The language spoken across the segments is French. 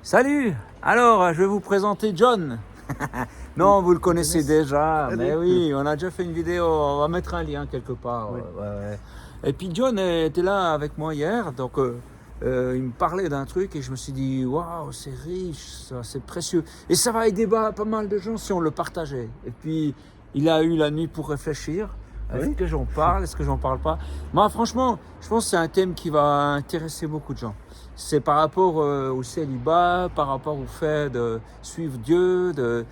Salut! Alors, je vais vous présenter John. Non, vous le connaissez déjà, mais oui, on a déjà fait une vidéo, on va mettre un lien quelque part. Oui. Ouais. Et puis John était là avec moi hier, donc il me parlait d'un truc et je me suis dit, waouh, c'est riche, ça, c'est précieux. Et ça va aider pas mal de gens si on le partageait. Et puis, il a eu la nuit pour réfléchir. Est-ce Oui. que j'en parle? Est-ce que j'en parle pas? Moi, franchement, je pense que c'est un thème qui va intéresser beaucoup de gens. C'est par rapport au célibat, par rapport au fait de suivre Dieu, de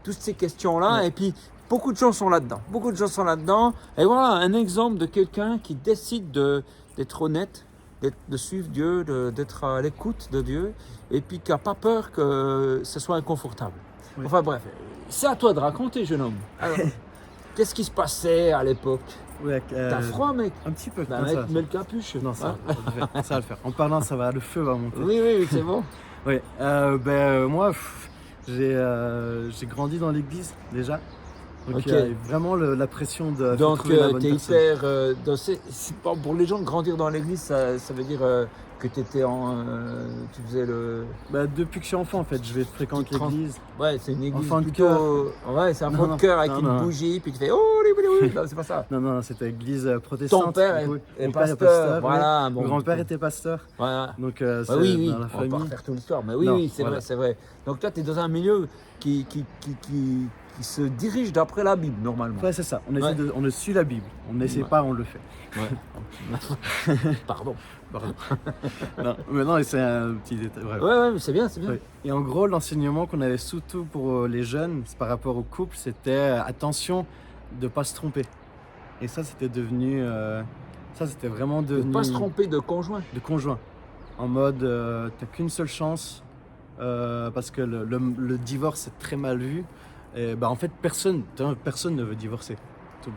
toutes ces questions-là. Ouais. Et puis, beaucoup de gens sont là-dedans. Beaucoup de gens sont là-dedans. Et voilà un exemple de quelqu'un qui décide d'être honnête, de suivre Dieu, d'être à l'écoute de Dieu, et puis qui n'a pas peur que ce soit inconfortable. Oui. Enfin bref, c'est à toi de raconter, jeune homme. Alors, qu'est-ce qui se passait à l'époque? Ouais, T'as froid, mec? un petit peu. Bah, non, ça, mets le capuche. non, ça, Hein? ça va le faire. En parlant, ça va, le feu va monter. Oui, c'est bon. Oui. Moi, j'ai grandi dans l'église déjà. Donc Ok. il y a vraiment la pression de Donc, trouver la bonne t'es personne. hyper. C'est pas pour les gens, grandir dans l'église, ça veut dire que t'étais tu faisais le. Depuis que je suis enfant, en fait, je vais fréquenter l'église. Ouais, c'est une église Enfant de plutôt. Ouais, c'est un fond de cœur avec une bougie, puis tu fais. Oh, non, c'est pas ça. Non, c'était église protestante. Ton père du coup. est Mon père est pasteur, oui. voilà. Mon Bon, grand-père était pasteur. Voilà. Donc Bah c'est oui, dans la on va pas famille. refaire toute l'histoire, mais oui, Non, c'est voilà. vrai, c'est vrai. Donc toi, tu es dans un milieu qui se dirige d'après la Bible, normalement. Ouais, c'est ça. On essaie Ouais. on suit la Bible. On n'essaie Ouais. pas, on le fait. Ouais. Pardon. Pardon. Non, mais non, c'est un petit détail. Bref. Ouais, mais c'est bien, c'est bien. Ouais. Et en gros, l'enseignement qu'on avait surtout pour les jeunes, c'est par rapport au couple, c'était attention de ne pas se tromper. Et ça, c'était devenu. Ça, c'était vraiment De devenu. ne pas se tromper de conjoint. De conjoint. En mode, t'as qu'une seule chance, parce que le divorce est très mal vu. Et en fait, personne ne veut divorcer.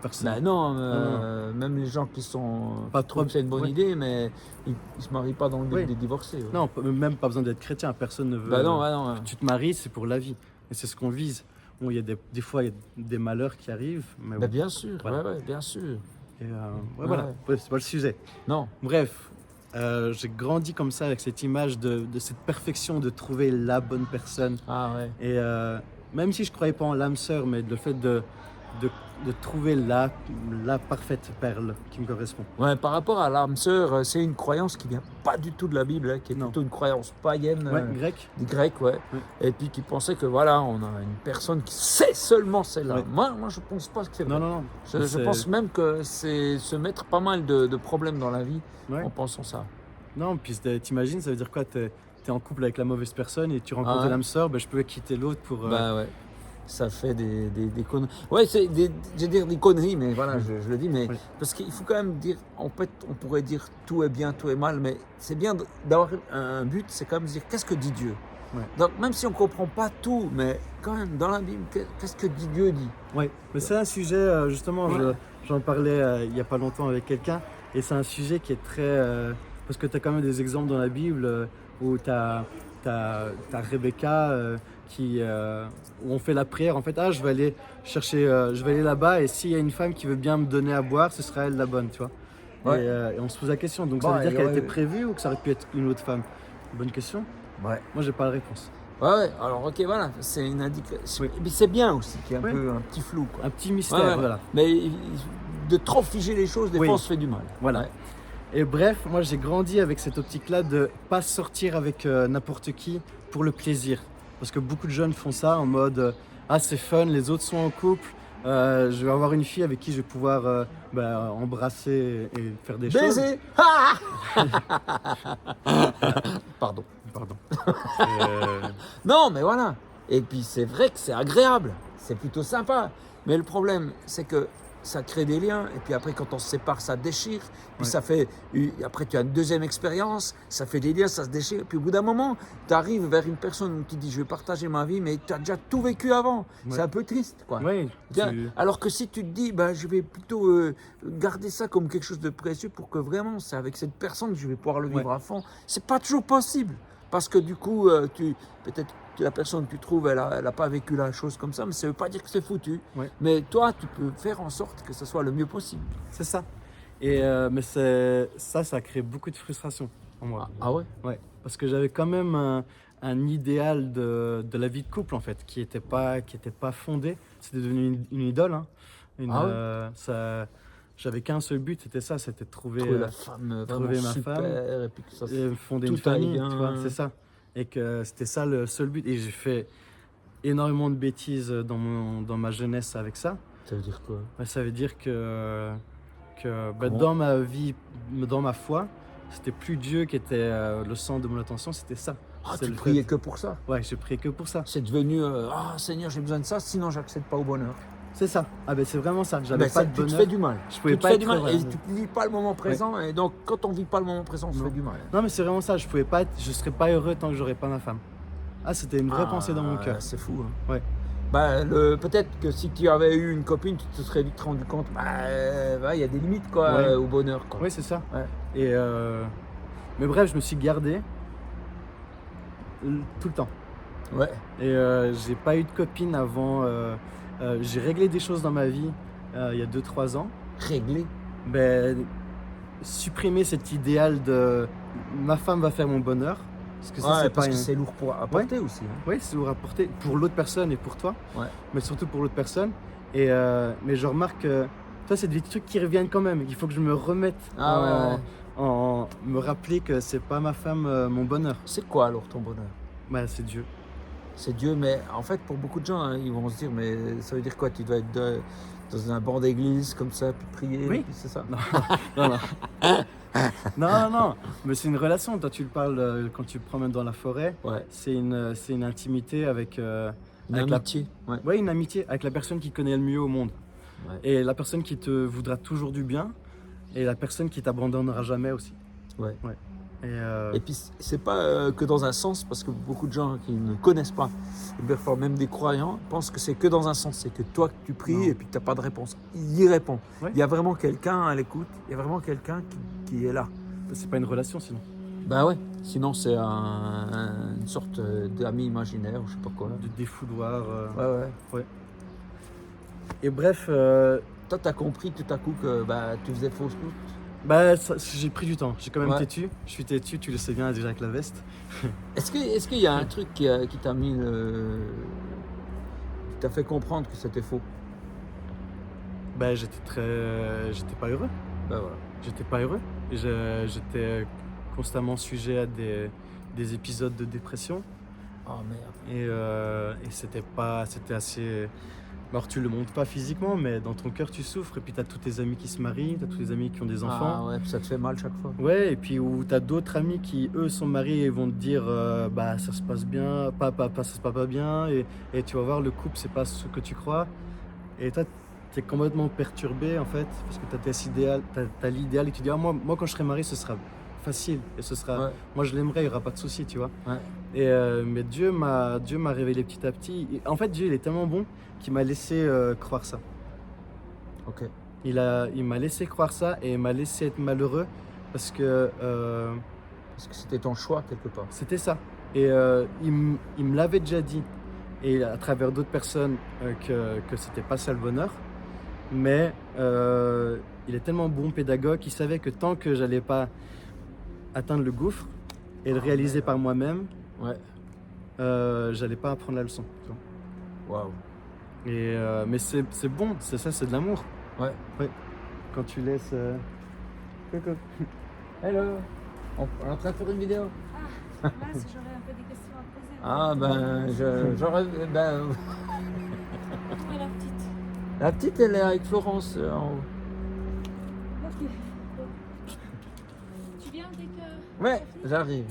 Personne. Bah non, Non. même les gens qui sont. Pas qui trouvent trop. que c'est une bonne Ouais. idée, mais ils se marient pas dans le but Oui. de divorcer. Ouais. Non, même pas besoin d'être chrétien. Personne ne veut. Bah non. Tu te maries, c'est pour la vie. Et c'est ce qu'on vise. Bon, il y a des fois, il y a des malheurs qui arrivent. Mais Bah bon. bien sûr, Voilà. ouais, bien sûr. Et, voilà, ouais, c'est pas le sujet. Non. Bref, j'ai grandi comme ça avec cette image de cette perfection de trouver la bonne personne. Ah ouais. Et même si je croyais pas en l'âme sœur, mais le fait de trouver la parfaite perle qui me correspond. Ouais, par rapport à l'âme sœur, c'est une croyance qui vient pas du tout de la Bible, hein, qui est Non. plutôt une croyance païenne. Ouais, grec. Des Grecs, ouais. Ouais. Et puis qui pensait que voilà, on a une personne qui sait seulement celle-là. Ouais. Moi, je pense pas que c'est vrai. Non. Je pense même que c'est se mettre pas mal de problèmes dans la vie Ouais. en pensant ça. Non, puis t'imagines, ça veut dire quoi? T'es en couple avec la mauvaise personne et tu rencontres Ah ouais. l'âme sœur, je peux quitter l'autre pour. Bah ouais. Ça fait des conneries. Ouais, je vais dire des conneries, mais voilà, je le dis, mais Oui. parce qu'il faut quand même dire, en fait, on pourrait dire tout est bien, tout est mal, mais c'est bien d'avoir un but, c'est quand même dire qu'est-ce que dit Dieu. Ouais. Donc même si on ne comprend pas tout, mais quand même dans la Bible, qu'est-ce que dit Dieu dit? Ouais, mais c'est un sujet, justement, Ouais. j'en parlais il n'y a pas longtemps avec quelqu'un, et c'est un sujet qui est très. Parce que tu as quand même des exemples dans la Bible où tu as Rebecca où on fait la prière, en fait, je vais aller chercher, je vais aller là-bas, et s'il y a une femme qui veut bien me donner à boire, ce sera elle la bonne, tu vois. Ouais. Et on se pose la question, donc Bon, ça veut dire et qu'elle ouais. était prévue ou que ça aurait pu être une autre femme? Bonne question. Ouais. Moi, j'ai pas la réponse. Ouais, alors ok, voilà, c'est une indication. Oui. Mais c'est bien aussi qu'il y ait Oui. un petit flou, quoi. Un petit mystère, Ouais. voilà. Mais de trop figer les choses, des Oui. fois, on se fait du mal. Voilà. Ouais. Et bref, moi j'ai grandi avec cette optique-là de pas sortir avec n'importe qui pour le plaisir. Parce que beaucoup de jeunes font ça en mode c'est fun, les autres sont en couple, je vais avoir une fille avec qui je vais pouvoir embrasser et faire des choses. Baiser. Ah Pardon. Pardon. Non, mais voilà. Et puis c'est vrai que c'est agréable, c'est plutôt sympa. Mais le problème, c'est que ça crée des liens. Et puis après, quand on se sépare, ça déchire. Puis Ouais. ça fait. Après, tu as une deuxième expérience, ça fait des liens, ça se déchire. Puis au bout d'un moment, tu arrives vers une personne qui dit je vais partager ma vie, mais tu as déjà tout vécu avant. Ouais. C'est un peu triste, quoi. Oui, Bien. Alors que si tu te dis, je vais plutôt garder ça comme quelque chose de précieux pour que vraiment, c'est avec cette personne que je vais pouvoir le vivre à fond, c'est pas toujours possible. Parce que du coup, peut-être que la personne que tu trouves, elle a pas vécu la chose comme ça, mais ça veut pas dire que c'est foutu. Ouais. Mais toi, tu peux faire en sorte que ce soit le mieux possible. c'est ça. Et mais ça crée beaucoup de frustration en moi. Ah ouais? Ouais, parce que j'avais quand même un idéal de la vie de couple en fait, qui était pas fondé. C'était devenu une idole. Hein. J'avais qu'un seul but, c'était ça, c'était de trouver la femme trouver vraiment ma super, femme et puis que ça, et fonder tout une famille, aille bien. tu vois, c'est ça. Et que c'était ça le seul but. Et j'ai fait énormément de bêtises dans ma jeunesse avec ça. Ça veut dire quoi? Ouais, ça veut dire que Comment? dans ma vie, dans ma foi, c'était plus Dieu qui était le centre de mon attention, c'était ça. Ah, C'est tu le priais fait. que pour ça? Ouais, j'ai prié que pour ça. C'est devenu ah Seigneur, j'ai besoin de ça, sinon j'accède pas au bonheur. C'est ça. Ah ben c'est vraiment ça. J'avais Ben, pas de tu te bonheur. fais du mal. Je pouvais Tu te pas fais être du mal heureux. et tu ne vis pas le moment présent. Et donc, quand on vit pas le moment présent, on se Non. fait du mal. Non mais c'est vraiment ça. Je serais pas heureux tant que j'aurais pas ma femme. Ah, c'était une vraie pensée dans mon cœur. C'est fou. Hein. Ouais. Bah, peut-être que si tu avais eu une copine, tu te serais vite rendu compte. Il y a des limites quoi, Ouais. au bonheur. Quoi. Oui, c'est ça. Ouais. Et mais bref, je me suis gardé tout le temps. Ouais. Et j'ai pas eu de copine avant. J'ai réglé des choses dans ma vie il y a 2-3 ans. Réglé. Ben, supprimer cet idéal de ma femme va faire mon bonheur. Parce que ça, c'est parce pas que une- c'est lourd pour apporter aussi. Hein. Oui, c'est vous rapporter pour l'autre personne et pour toi, Ouais. mais surtout pour l'autre personne. Et mais je remarque que toi, c'est des trucs qui reviennent quand même. Il faut que je me remette en me rappeler que c'est pas ma femme mon bonheur. C'est quoi alors ton bonheur? Bah, c'est Dieu. C'est Dieu, mais en fait, pour beaucoup de gens, hein, ils vont se dire, mais ça veut dire quoi? Tu dois être dans un banc d'église comme ça, puis prier, Oui. puis c'est ça? Non, non. Non. Mais c'est une relation. Toi, tu le parles quand tu te promènes dans la forêt. Ouais. C'est une intimité avec. Une avec amitié. Ouais. Ouais, une amitié avec la personne qui connaît le mieux au monde. Ouais. Et la personne qui te voudra toujours du bien. Et la personne qui t'abandonnera jamais aussi. Ouais. Et Et puis, c'est pas que dans un sens, parce que beaucoup de gens qui ne connaissent pas, et parfois même des croyants, pensent que c'est que dans un sens. C'est que toi, que tu pries Non. et puis tu n'as pas de réponse. Il y répond. Ouais. Il y a vraiment quelqu'un à l'écoute, il y a vraiment quelqu'un qui est là. c'est pas une relation sinon. Ben ouais, sinon c'est une sorte d'ami imaginaire ou je sais pas quoi. De défouloir. Ouais. Et bref, Toi, tu as compris tout à coup que tu faisais fausse route. bah, j'ai pris du temps. J'ai quand même Ouais. têtu. Je suis têtu, tu le sais bien déjà avec la veste. Est-ce qu'il y a un truc qui t'a mis qui t'a fait comprendre que c'était faux? Bah, j'étais pas heureux. Ben voilà. J'étais pas heureux. Et j'étais constamment sujet à des épisodes de dépression. Oh merde. Et c'était assez. Alors tu le montres pas physiquement, mais dans ton cœur tu souffres. Et puis t'as tous tes amis qui se marient, t'as tous tes amis qui ont des enfants. Ah ouais, puis ça te fait mal chaque fois. Ouais, et puis où t'as d'autres amis qui eux sont mariés et vont te dire bah ça se passe bien, ça se passe pas bien, et tu vas voir le couple c'est pas ce que tu crois. Et toi t'es complètement perturbé en fait, parce que t'as l'idéal et tu dis ah, moi quand je serai marié ce sera facile et ce sera. Ouais. Moi je l'aimerais, il n'y aura pas de souci, tu vois. Ouais. Et, mais Dieu m'a révélé petit à petit. Et en fait, Dieu, il est tellement bon qu'il m'a laissé croire ça. Ok. Il m'a laissé croire ça et il m'a laissé être malheureux parce que Parce que c'était ton choix quelque part. c'était ça. Et il me l'avait déjà dit, et à travers d'autres personnes, que c'était pas ça le bonheur. Mais il est tellement bon pédagogue qu'il savait que tant que j'allais pas atteindre le gouffre et le réaliser par moi-même, Ouais. j'allais pas apprendre la leçon. Tu vois. Waouh. Et mais c'est bon, c'est ça, c'est de l'amour. Ouais. Quand tu laisses. Coucou. Hello. On est en train de faire une vidéo. Ah, mince, j'aurais un peu des questions à te poser. Ah j'aurais. Où est la petite? La petite, elle est avec Florence en haut. Ok. Tu viens dès que. Ouais, j'arrive.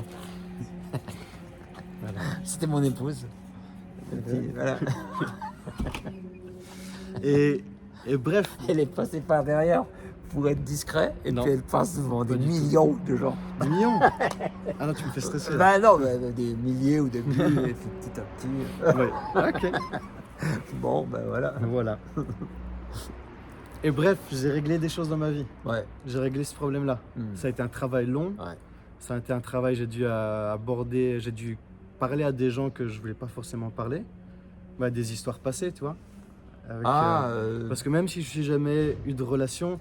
Voilà. C'était mon épouse. Voilà. Et bref, Elle est passée par derrière pour être discret et Non. puis elle passe devant des Pas du tout. millions de gens. des millions. Ah non, tu me fais stresser. Là. Bah non, des milliers au début et puis petit à petit. Ouais. Ok. Bon, ben voilà. Voilà. Et bref, j'ai réglé des choses dans ma vie. Ouais. J'ai réglé ce problème-là. Hmm. Ça a été un travail long. Ouais. Ça a été un travail, j'ai dû aborder, j'ai dû parler à des gens que je voulais pas forcément parler. Bah, des histoires passées, tu vois. Avec, parce que même si je n'ai jamais eu de relation,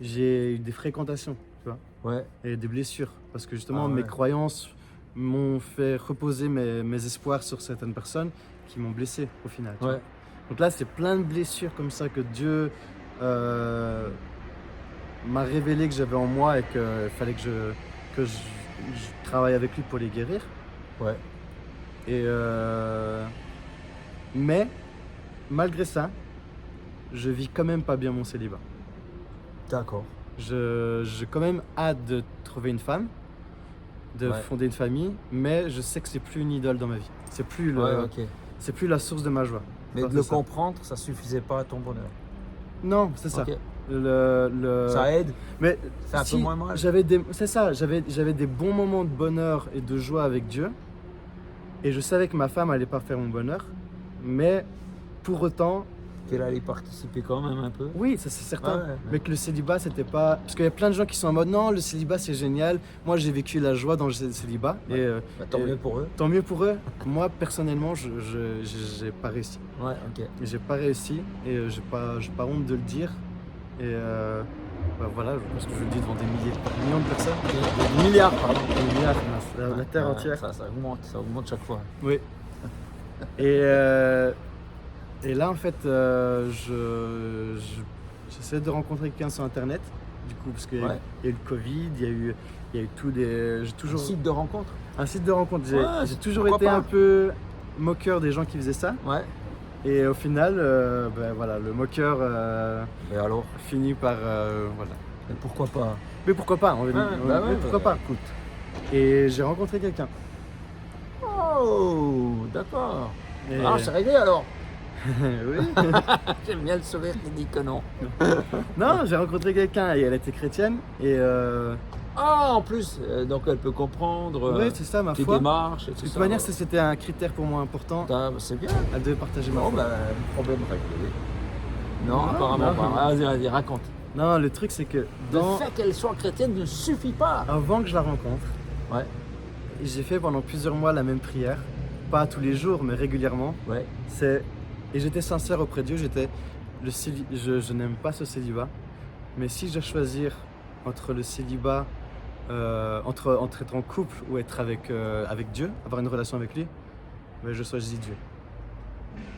j'ai eu des fréquentations, tu vois, ouais. et des blessures. Parce que justement, Ah ouais. mes croyances m'ont fait reposer mes espoirs sur certaines personnes qui m'ont blessé au final. Tu vois. Ouais. Donc là, c'est plein de blessures comme ça que Dieu m'a révélé que j'avais en moi et qu'il fallait que je travaille avec lui pour les guérir. Ouais. Et mais malgré ça, je vis quand même pas bien mon célibat. D'accord. J'ai quand même hâte de trouver une femme, de Ouais. fonder une famille, mais je sais que c'est plus une idole dans ma vie. C'est plus Ouais, ok. c'est plus la source de ma joie. Mais Enfin, de le c'est ça. comprendre, ça suffisait pas à ton bonheur. Non, c'est ça. Ok. Le- Ça aide. Mais C'est un peu moins mal. c'est ça, j'avais des bons moments de bonheur et de joie avec Dieu. Et je savais que ma femme allait pas faire mon bonheur. Mais pour autant, Qu'elle allait participer quand même un peu. oui, ça c'est certain. Ouais, ouais. Mais que le célibat, c'était pas. Parce qu'il y a plein de gens qui sont en mode non, le célibat c'est génial. Moi j'ai vécu la joie dans le célibat. Ouais. Et Bah, tant et mieux pour eux. tant mieux pour eux. Moi personnellement, j'ai pas réussi. Ouais, ok. J'ai pas réussi et j'ai pas honte de le dire. Et bah voilà, parce que je le dis devant des millions de personnes. Des milliards, pardon. Des milliards, la terre Ouais, entière. Ça augmente chaque fois. Oui. Et là, en fait, j'essaie de rencontrer quelqu'un sur Internet, du coup, parce qu'il y a Ouais. eu le Covid, il y a eu tout des... J'ai Un toujours... site de rencontre. Un site de rencontre. Ouais, J'ai toujours pourquoi été pas. un peu moqueur des gens qui faisaient ça. Ouais. Et au final, ben voilà, le moqueur Et alors finit par... voilà. Mais pourquoi pas? Mais pourquoi pas mais pourquoi pas. Écoute. Et j'ai rencontré quelqu'un. Oh, d'accord. Et- Ah, c'est réglé alors. oui. J'aime bien le sourire qui dit que non. Non, j'ai rencontré quelqu'un et elle était chrétienne. Et Ah, en plus, donc elle peut comprendre oui, c'est ça, ma tes foi. démarches et tout De toute ça. manière, c'était un critère pour moi important. C'est bien. Elle devait partager ma Non, foi. bah, problème réglé. Non, Non, apparemment non. pas. Vas-y, raconte. Non, le truc, c'est que Le fait qu'elle soit chrétienne ne suffit pas. avant que je la rencontre, Ouais, j'ai fait pendant plusieurs mois la même prière. Pas tous les jours, mais régulièrement. ouais. Et j'étais sincère auprès de Dieu. Je n'aime pas ce célibat. Mais si je dois choisir entre le célibat, entre être en couple ou être avec Dieu, avoir une relation avec lui, ben je choisis Dieu.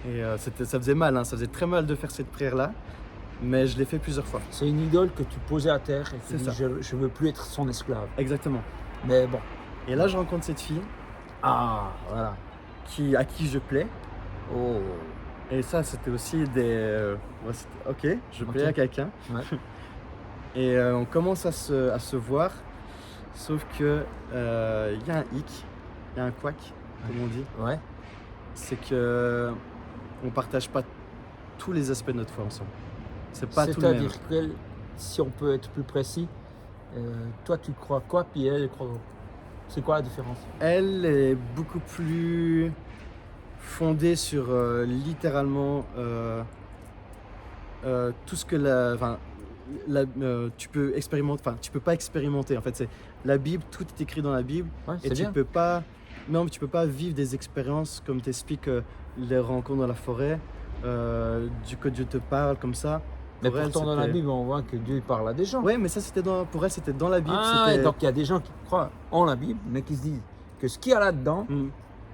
Et ça faisait mal, hein, ça faisait très mal de faire cette prière-là, mais je l'ai fait plusieurs fois. C'est une idole que tu posais à terre et tu C'est dis ça. je veux plus être son esclave. Exactement. Mais bon. Et là, je rencontre cette fille Ah, voilà. à qui je plais. Oh. Et ça, c'était aussi ouais, ok, je plais Ok. à quelqu'un. Ouais. Et on commence à se voir, sauf que il y a un hic, il y a un couac, comme on dit. Ouais. C'est que on partage pas tous les aspects de notre foi ensemble. C'est pas tout le même. C'est-à-dire que, si on peut être plus précis, toi tu crois quoi, puis elle croit quoi? C'est quoi la différence? Elle est beaucoup plus fondée sur littéralement tout ce que tu peux expérimenter. Enfin, tu peux pas expérimenter. En fait, c'est la Bible. Tout est écrit dans la Bible. Ouais, Et c'est tu bien. peux pas. Non, mais tu peux pas vivre des expériences comme t'expliques les rencontres dans la forêt, que Dieu te parle comme ça. Mais Pour elle, pourtant dans la c'était- Bible on voit que Dieu parle à des gens. Ouais, mais ça pour elle c'était dans la Bible. Ah, c'était... ouais, donc il y a des gens qui croient en la Bible, mais qui se disent que ce qu'il y a là-dedans, Mm,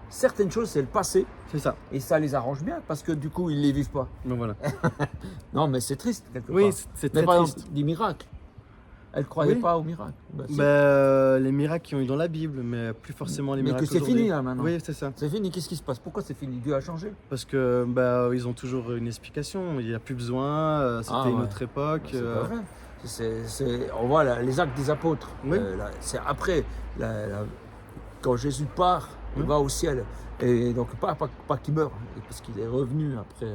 certaines choses c'est le passé, c'est ça. et ça les arrange bien, parce que du coup ils les vivent pas. Donc voilà. Non, mais c'est triste quelque Oui, part. c'est Mais très par triste. exemple, des miracles. Elle croyait Oui. pas aux miracles. Bah, si. Les miracles qu'ils ont eu dans la Bible, mais plus forcément les Mais miracles que c'est aujourd'hui. fini là maintenant. Oui, c'est ça. C'est fini, qu'est-ce qui se passe? Pourquoi c'est fini? Dieu a changé. Parce que ils ont toujours une explication. Il n'y a plus besoin. C'était Ah, une ouais. autre époque. C'est pas vrai. On voit les actes des apôtres. Oui. C'est après, quand Jésus part, il Oui. va au ciel. Et donc, pas qu'il meurt, parce qu'il est revenu après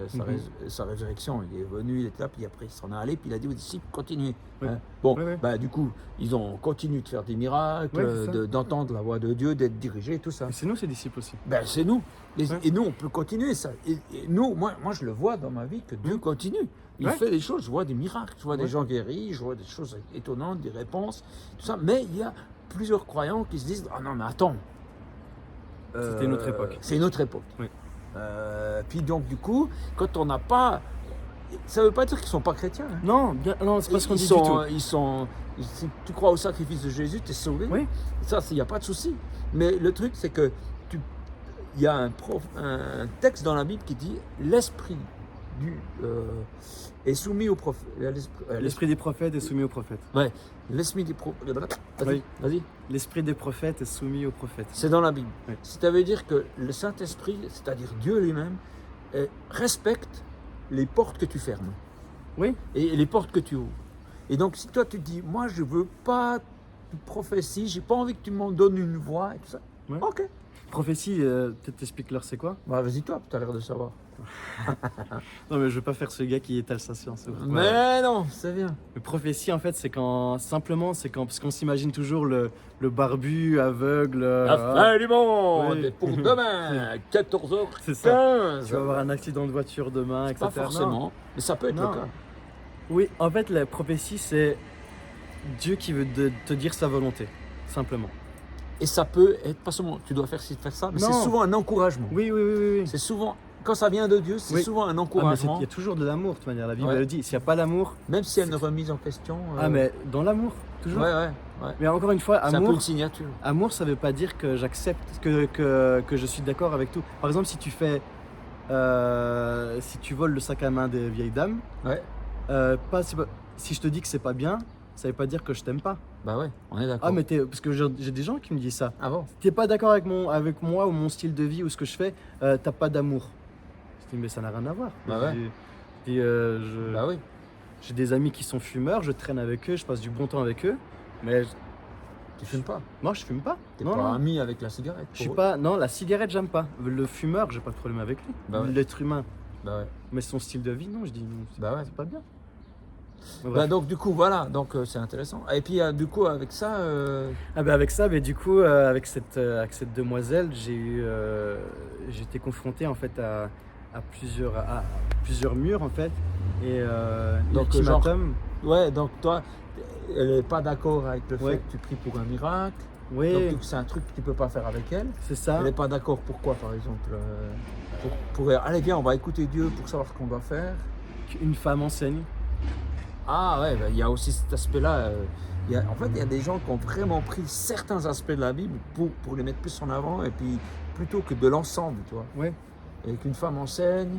sa résurrection. Il est venu, il était là, puis après il s'en est allé, puis il a dit aux disciples, continuez. Oui. Hein. Bon, Oui, oui. bah, du coup, ils ont continué de faire des miracles, Oui, c'est ça. d'entendre la voix de Dieu, d'être dirigés, tout ça. Et c'est nous, ces disciples aussi. Ben, c'est nous. Ouais. Et nous, on peut continuer ça. Et nous, moi, je le vois dans ma vie que Dieu continue. Il Ouais. fait des choses, je vois des miracles, je vois des Ouais. gens guéris, je vois des choses étonnantes, des réponses, tout ça. Mais il y a plusieurs croyants qui se disent ah non, mais attends. C'était une autre époque. C'est une autre époque. Oui. Puis donc, du coup, quand on n'a pas ça veut pas dire qu'ils sont pas chrétiens. Hein. Non, non, c'est pas ce qu'on dit du tout. Si tu crois au sacrifice de Jésus, tu es sauvé. Oui. Ça, il n'y a pas de souci. Mais le truc, c'est que il y a un texte dans la Bible qui dit l'esprit est soumis au prophète. L'esprit des prophètes est soumis aux prophètes. Ouais, l'esprit des prophètes. Vas-y, Oui. vas-y. L'esprit des prophètes est soumis aux prophètes. C'est dans la Bible. Oui. Ça veut dire que le Saint-Esprit, c'est-à-dire Dieu lui-même, respecte les portes que tu fermes. Oui. Et les portes que tu ouvres. Et donc, si toi tu te dis, moi je veux pas de prophétie, j'ai pas envie que tu m'en donnes une voix et tout ça. Ouais. Ok. Prophétie, peut-être t'expliques-leur c'est quoi? Bah vas-y toi, tu as l'air de savoir. Non mais je veux pas faire ce gars qui étale sa science. Mais non, c'est bien. Mais prophétie en fait c'est quand, simplement c'est quand, parce qu'on s'imagine toujours le barbu, aveugle. La fin du monde oui. pour demain, 14h15. C'est ça. Tu vas avoir un accident de voiture demain, etc. Pas forcément, Non. mais ça peut être Non. le cas. Oui, en fait la prophétie c'est Dieu qui veut te dire sa volonté, simplement. Et ça peut être pas seulement tu dois faire ci, faire ça, mais Non. c'est souvent un encouragement. Oui, oui, oui, oui. C'est souvent, quand ça vient de Dieu, c'est Oui. souvent un Ah, mais encouragement, il y a toujours de l'amour de toute manière, la Bible Ouais. elle le dit, s'il n'y a pas l'amour, même si elle est remise en question. ah mais dans l'amour, toujours. Ouais. Mais encore une fois, C'est un peu amour, une signature. amour, ça veut pas dire que j'accepte, que je suis d'accord avec tout. Par exemple, si tu fais, si tu voles le sac à main des vieilles dames, Ouais. si je te dis que c'est pas bien, ça veut pas dire que je t'aime pas. Bah ouais, on est d'accord. Ah mais parce que j'ai des gens qui me disent ça. Ah bon? T'es pas d'accord avec moi ou mon style de vie ou ce que je fais, t'as pas d'amour. Je dis mais ça n'a rien à voir. Bah Je ouais. dis, Bah oui. j'ai des amis qui sont fumeurs, je traîne avec eux, je passe du bon temps avec eux, mais Tu fumes pas. moi je fume pas. T'es Non, pas non. ami avec la cigarette. Je suis pour eux. pas. Non, la cigarette, j'aime pas. Le fumeur, j'ai pas de problème avec lui. Bah ouais. L'être humain. Bah ouais. Mais son style de vie, non, je dis non, Bah ouais. c'est pas bien. Bah Bref. donc du coup voilà, donc c'est intéressant. Et puis du coup avec ça, Ah bah avec ça, mais du coup, avec cette demoiselle, j'ai été confronté en fait à plusieurs murs en fait. Et Donc, l'ultimatum. ouais, donc toi, elle est pas d'accord avec le Ouais. fait que tu pries pour un miracle. Oui, Donc c'est un truc que tu peux pas faire avec elle. c'est ça. Elle n'est pas d'accord pourquoi par exemple pour allez viens on va écouter Dieu pour savoir ce qu'on doit faire. Une femme enseigne. Ah ouais, bah, il y a aussi cet aspect-là. En fait, il y a des gens qui ont vraiment pris certains aspects de la Bible pour les mettre plus en avant et puis plutôt que de l'ensemble, tu vois. Ouais. Et qu'une femme enseigne.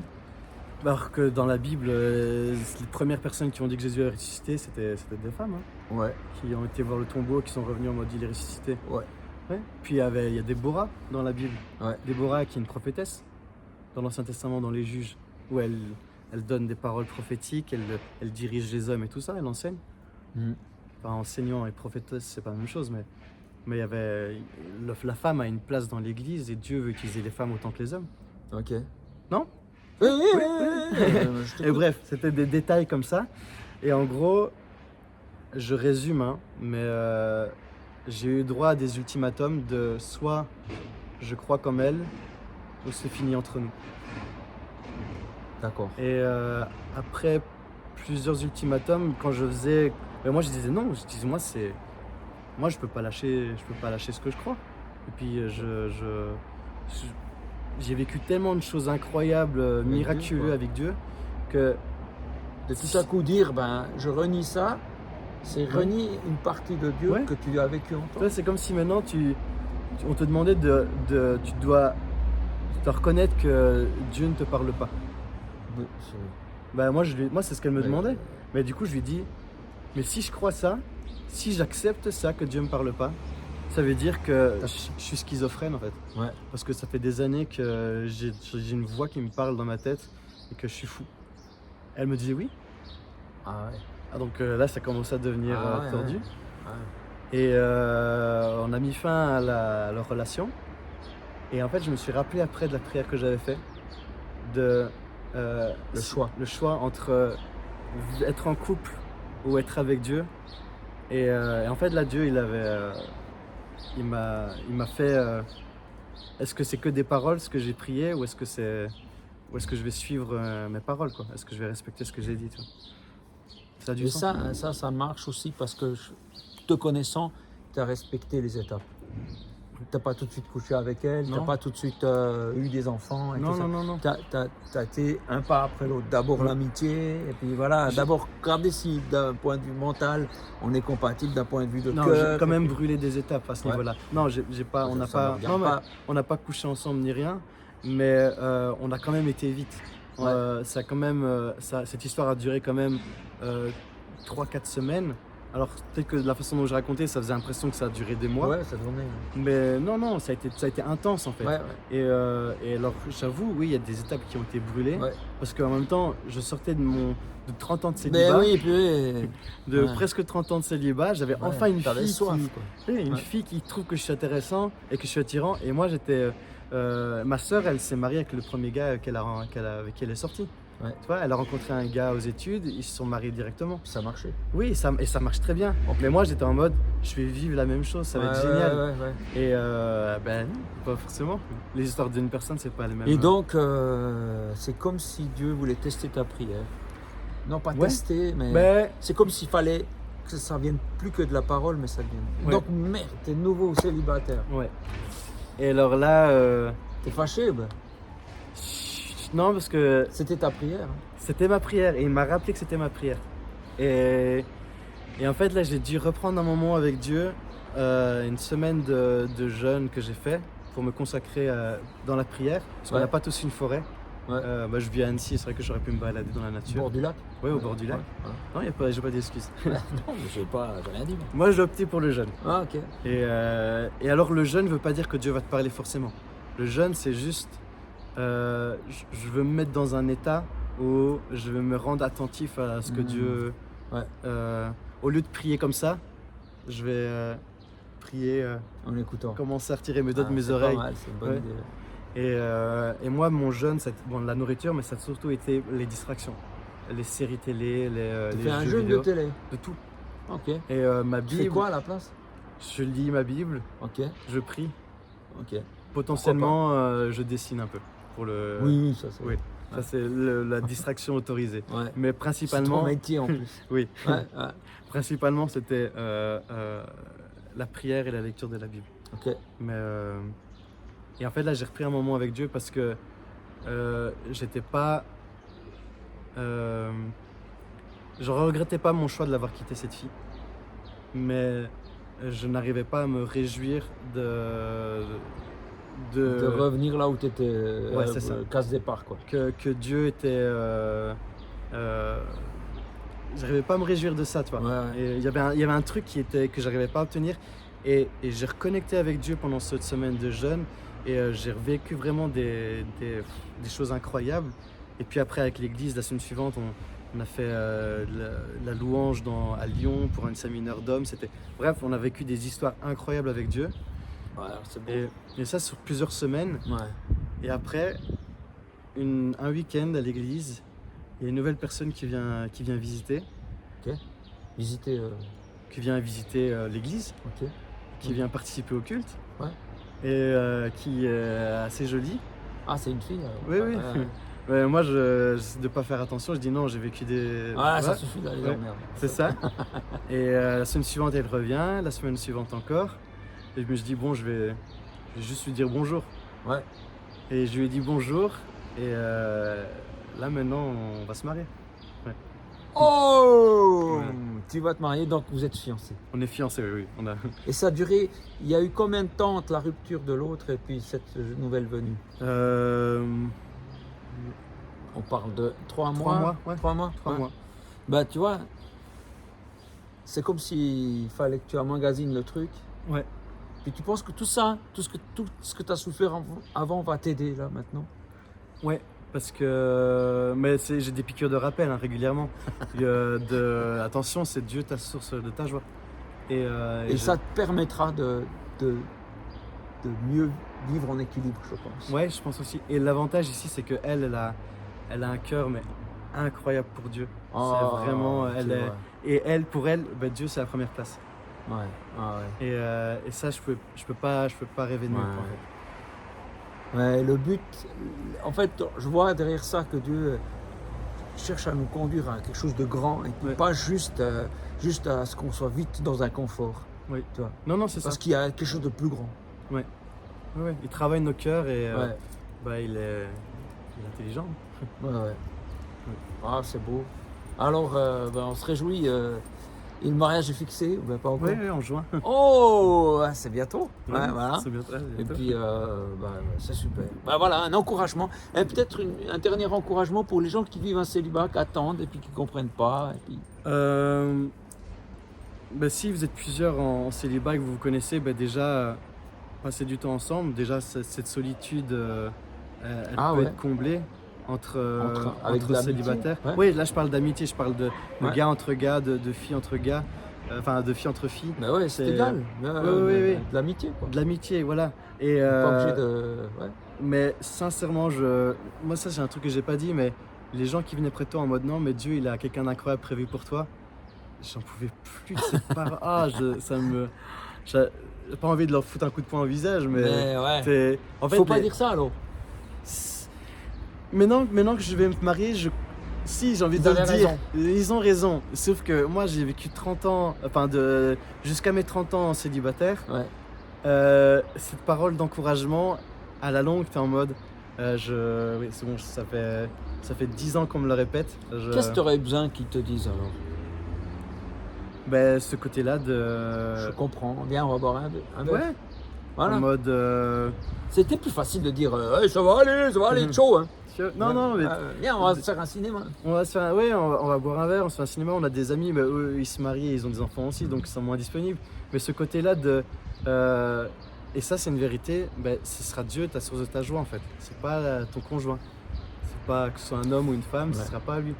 Alors que dans la Bible, les premières personnes qui ont dit que Jésus est ressuscité, c'était des femmes. Hein, Ouais, qui ont été voir le tombeau, qui sont revenus en mode il est ressuscité. ouais, Ouais. Puis il y a Déborah dans la Bible. ouais. Déborah qui est une prophétesse dans l'Ancien Testament, dans les Juges, où elle donne des paroles prophétiques, elle dirige les hommes et tout ça, elle enseigne. Mhm. Enfin, enseignant et prophétesse, c'est pas la même chose, mais il y avait la femme a une place dans l'Église et Dieu veut utiliser les femmes autant que les hommes. Ok. Non? Oui, je Et t'écoute. bref, c'était des détails comme ça. Et en gros, je résume, hein, mais j'ai eu droit à des ultimatums de soit je crois comme elle, ou c'est fini entre nous. D'accord. Et après plusieurs ultimatums, quand je faisais, mais moi je disais non, je disais moi je peux pas lâcher ce que je crois. Et puis j'ai vécu tellement de choses incroyables, Dieu, miraculeuses quoi. avec Dieu que De tout à coup dire, ben, je renie ça, c'est renier une partie de Dieu Ouais. que tu as vécu en tu toi. vois, c'est comme si maintenant on te demandait tu dois reconnaître que Dieu ne te parle pas. Oui, Bah moi c'est ce qu'elle me Ouais. demandait. Mais du coup je lui dis, mais si je crois ça, si j'accepte ça que Dieu me parle pas, ça veut dire que je suis schizophrène en fait. Ouais. Parce que ça fait des années que j'ai une voix qui me parle dans ma tête et que je suis fou. Elle me disait oui. Ah ouais. Ah, donc là ça commence à devenir Ah ouais, tordu. ouais. Ouais. Et on a mis fin à leur relation. Et en fait je me suis rappelé après de la prière que j'avais fait de Le choix. le choix entre être en couple ou être avec Dieu. Et en fait là Dieu il m'a fait est-ce que c'est que des paroles ce que j'ai prié ou est-ce que je vais suivre mes paroles quoi? Est-ce que je vais respecter ce que j'ai dit tu vois? Ça a du Et sens. ça marche aussi parce que te connaissant, tu as respecté les étapes. t'as pas tout de suite couché avec elle, t'as Non. pas tout de suite eu des enfants et Non, tout ça. non. T'as été un pas après l'autre. D'abord Ouais. l'amitié, et puis voilà, d'abord regarder si d'un point de vue mental, on est compatible d'un point de vue de Non, cœur. j'ai quand et même puis- brûlé des étapes à ce Ouais. niveau-là. Non, j'ai pas, on n'a Ça me pas, regarde non, mais pas. on n'a pas couché ensemble ni rien, mais on a quand même été vite. Ouais. Ça a quand même, cette histoire a duré quand même 3-4 semaines. Alors peut-être que de la façon dont je racontais, ça faisait l'impression que ça a duré des mois. Ouais, ça tournait. Mais non, ça a été intense en fait. Ouais, Et alors j'avoue, oui, il y a des étapes qui ont été brûlées. ouais. Parce qu'en même temps, je sortais de 30 ans de Mais célibat, oui, puis de ouais. presque 30 ans de célibat. J'avais enfin une t'avais fille soif, qui, quoi. oui, une Ouais. fille qui trouve que je suis intéressant et que je suis attirant. Et moi, ma sœur, elle s'est mariée avec le premier gars avec qui elle est sortie. Ouais. Tu vois, elle a rencontré un gars aux études, ils se sont mariés directement. Ça marchait. Oui, et ça marche très bien. Ok. Mais moi, j'étais en mode, je vais vivre la même chose, ça va être Ouais, génial. ouais. Et ben non, pas forcément. Les histoires d'une personne, c'est pas les mêmes. Et donc, c'est comme si Dieu voulait tester ta prière. Non, pas Ouais. tester, mais Ben, c'est comme s'il fallait que ça vienne plus que de la parole, mais ça vienne. Ouais. Donc, merde, t'es nouveau célibataire. ouais. Et alors là, T'es fâché, ben. non, parce que C'était ta prière. hein. c'était ma prière et il m'a rappelé que c'était ma prière. Et en fait, là, j'ai dû reprendre un moment avec Dieu, une semaine de jeûne que j'ai fait pour me consacrer dans la prière. Parce qu'on Ouais. n'a pas tous une forêt. Ouais. Moi, je vis à Annecy, c'est vrai que j'aurais pu me balader dans la Au nature. bord du lac. Oui, au bord du lac. Ouais, Non, j'ai pas d'excuses. ouais. Non, mais j'ai rien dit. moi. Moi, j'ai opté pour le jeûne. Ah, ok. Et alors, le jeûne ne veut pas dire que Dieu va te parler forcément. Le jeûne, c'est juste, je veux me mettre dans un état où je vais me rendre attentif à ce que Dieu... Ouais. Au lieu de prier comme ça, je vais prier, En écoutant. commencer à retirer mes doigts de Ah, mes c'est pas oreilles. mal, c'est une bonne Ouais. idée. Et moi, mon jeûne, bon, la nourriture, mais ça a surtout été les distractions. Les séries télé, Tu les fais un jeux jeûne vidéo, de télé. de tout. Ok. Et ma Tu fais Bible, quoi à la place? je lis ma Bible, Ok. je prie. Ok. Potentiellement, je dessine un peu. Pour le... Oui, ça c'est. Oui. Ça, c'est la distraction autorisée. Ouais. Mais C'est ton principalement, métier en plus. oui, Ouais, ouais. principalement, c'était la prière et la lecture de la Bible. Ok. Mais, et en fait, là, j'ai repris un moment avec Dieu parce que j'étais pas. Je regrettais pas mon choix de l'avoir quitté cette fille, mais je n'arrivais pas à me réjouir De revenir là où tu étais, Ouais, c'est ça. casse départ quoi. que Dieu était. J'arrivais pas à me réjouir de ça, tu vois. Ouais, ouais. Et il y avait un truc que j'arrivais pas à obtenir. Et j'ai reconnecté avec Dieu pendant cette semaine de jeûne. Et j'ai revécu vraiment des choses incroyables. Et puis après, avec l'église, la semaine suivante, on a fait la louange à Lyon pour un séminaire d'hommes. Bref, on a vécu des histoires incroyables avec Dieu. Ouais, c'est beau. Et ça sur plusieurs semaines. Ouais. Et après, un week-end à l'église, il y a une nouvelle personne qui vient visiter. Visiter. Qui vient visiter l'église, Ok. qui vient participer au culte. Ouais. Et qui est assez jolie. Ah, c'est une fille. Oui, oui. Ouais, moi, de ne pas faire attention, je dis non, j'ai vécu des... Ah, ça Ouais, suffit d'aller Ouais. merde. c'est ça. Et la semaine suivante, elle revient, la semaine suivante encore. Et je me suis dit, bon, je vais juste lui dire bonjour. Ouais. Et je lui ai dit bonjour. Et là, maintenant, on va se marier. Oh Ouais. Tu vas te marier, donc vous êtes fiancés. On est fiancés, oui. On a... Et ça a duré, il y a eu combien de temps entre la rupture de l'autre et puis cette nouvelle venue? On parle de 3 mois. 3 mois, ouais. 3 mois. 3 Ouais. mois. Bah tu vois, c'est comme s'il fallait que tu emmagasines le truc. Ouais. Puis tu penses que tout ça, tout ce que tu as souffert avant va t'aider là maintenant? Ouais, parce que mais j'ai des piqûres de rappel régulièrement. Attention, c'est Dieu ta source de ta joie. Et Ça te permettra de mieux vivre en équilibre, je pense. Ouais, je pense aussi. Et l'avantage ici, c'est que elle a un cœur mais incroyable pour Dieu. Oh, c'est vraiment, c'est vrai. pour elle, bah, Dieu c'est la première place. Ouais, ah ouais. Et ça, je peux pas rêver de mieux. Ouais. En fait. Ouais, le but, en fait, je vois derrière ça que Dieu cherche à nous conduire à quelque chose de grand et puis Ouais. pas juste à ce qu'on soit vite dans un confort. Oui. Tu vois. Non, c'est ça. Parce qu'il y a quelque chose de plus grand. Ouais. Ouais, il travaille nos cœurs et Ouais. il est intelligent. Ouais, ouais. Ah, c'est beau. Alors, on se réjouit. Et le mariage est fixé ou pas encore? Oui, en juin. Oh, ah, c'est bientôt. Ouais, voilà. C'est bientôt. Et puis, c'est super. Voilà, un encouragement. Et peut-être un dernier encouragement pour les gens qui vivent un célibat, qui attendent et puis qui ne comprennent pas. Et puis... Si vous êtes plusieurs en célibat et que vous vous connaissez, déjà, passer du temps ensemble. Déjà, cette solitude, elle peut être comblée avec de célibataires. Ouais. Oui, là, je parle d'amitié, je parle de Ouais. gars entre gars, de filles entre gars, de filles entre filles. Ben ouais, c'est égal. Oui. De l'amitié, quoi. De l'amitié, voilà. Et, Pas obligé de... Ouais. Mais sincèrement, moi ça c'est un truc que j'ai pas dit, mais les gens qui venaient près de toi en mode non, mais Dieu il a quelqu'un d'incroyable prévu pour toi, j'en pouvais plus de cette parole. J'ai pas envie de leur foutre un coup de poing au visage, mais ouais. en fait, Faut pas dire ça alors. Maintenant que je vais me marier, si j'ai envie de le dire, raison. Ils ont raison. Sauf que moi j'ai vécu 30 ans, jusqu'à mes 30 ans en célibataire. Ouais. Cette parole d'encouragement, à la longue, t'es en mode, oui, c'est bon, ça fait 10 ans qu'on me le répète. Qu'est-ce que tu aurais besoin qu'ils te disent alors? Ce côté-là Je comprends. Viens, on va boire un verre. Ouais. Voilà. En mode. C'était plus facile de dire hey, ça va aller, chaud. Hein. Non, mais. Viens, on va se faire un cinéma. On va se faire, on va boire un verre, on se fait un cinéma, on a des amis, mais eux ils se marient et ils ont des enfants aussi, donc ils sont moins disponibles. Mais ce côté-là et ça c'est une vérité, ce sera Dieu ta source de ta joie en fait. C'est pas ton conjoint. C'est pas que ce soit un homme ou une femme, ce sera pas lui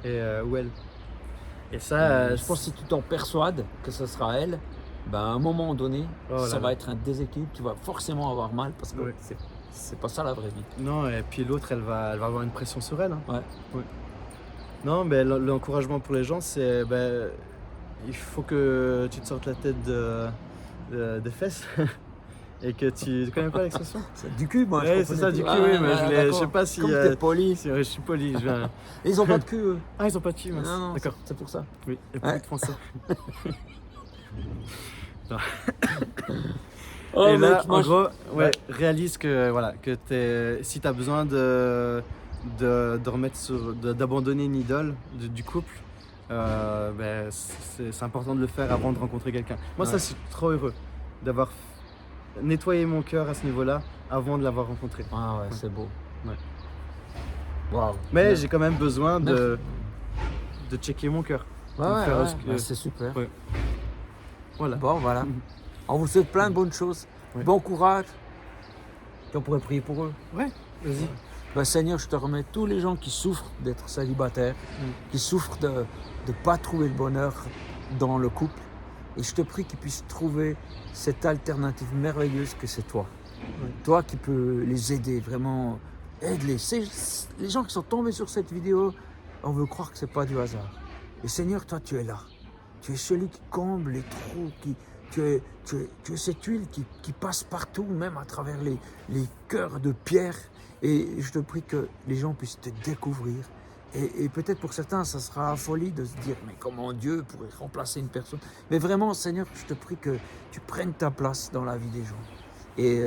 ou elle. Et ça, je pense que si tu t'en persuades que ce sera elle, à un moment donné, ça va être un déséquilibre, tu vas forcément avoir mal parce que c'est pas ça la vraie vie. Non, et puis l'autre elle va avoir une pression sur elle. Hein. Ouais. Non, mais l'encouragement pour les gens c'est il faut que tu te sortes la tête des fesses. Et que tu connais pas l'expression? C'est du cul, moi. Ouais, c'est ça, du cul, oui, mais je sais pas si. Comme t'es poli. Je suis poli. Ils ont pas de cul, eux. Ah, ils ont pas de cul, mince. Non, d'accord. C'est pour ça. Oui, et plus de français. Et là, en gros, réalise que, si t'as besoin de remettre d'abandonner une idole du couple, c'est important de le faire avant de rencontrer quelqu'un. Moi, ça, je suis trop heureux d'avoir nettoyer mon cœur à ce niveau-là avant de l'avoir rencontré. Ah ouais, c'est beau. Ouais. Wow. Mais j'ai quand même besoin de checker mon cœur. C'est super. Ouais. Voilà. Bon, voilà. On vous souhaite plein de bonnes choses. Ouais. Bon courage. Et on pourrait prier pour eux. Ouais, vas-y. Seigneur, je te remets tous les gens qui souffrent d'être célibataires, qui souffrent de ne pas trouver le bonheur dans le couple. Et je te prie qu'ils puissent trouver cette alternative merveilleuse que c'est toi. Ouais. Toi qui peux les aider, vraiment, aide-les. Les gens qui sont tombés sur cette vidéo, on veut croire que ce n'est pas du hasard. Et Seigneur, toi tu es là. Tu es celui qui comble les trous, tu es cette huile qui passe partout, même à travers les cœurs de pierre. Et je te prie que les gens puissent te découvrir. Et peut-être pour certains, ça sera folie de se dire « Mais comment Dieu pourrait remplacer une personne ?» Mais vraiment, Seigneur, je te prie que tu prennes ta place dans la vie des gens. Et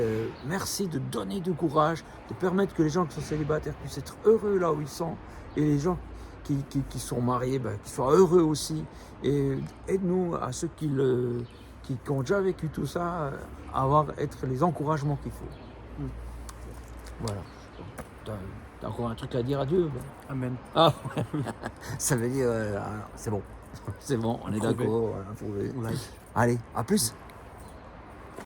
merci de donner du courage, de permettre que les gens qui sont célibataires puissent être heureux là où ils sont. Et les gens qui sont mariés, qu'ils soient heureux aussi. Et aide-nous à ceux qui ont déjà vécu tout ça, à être les encouragements qu'il faut. Voilà. T'as encore un truc à dire à Dieu? Amen. Ah, ça veut dire, c'est bon. C'est bon, on est d'accord. Allez, à plus.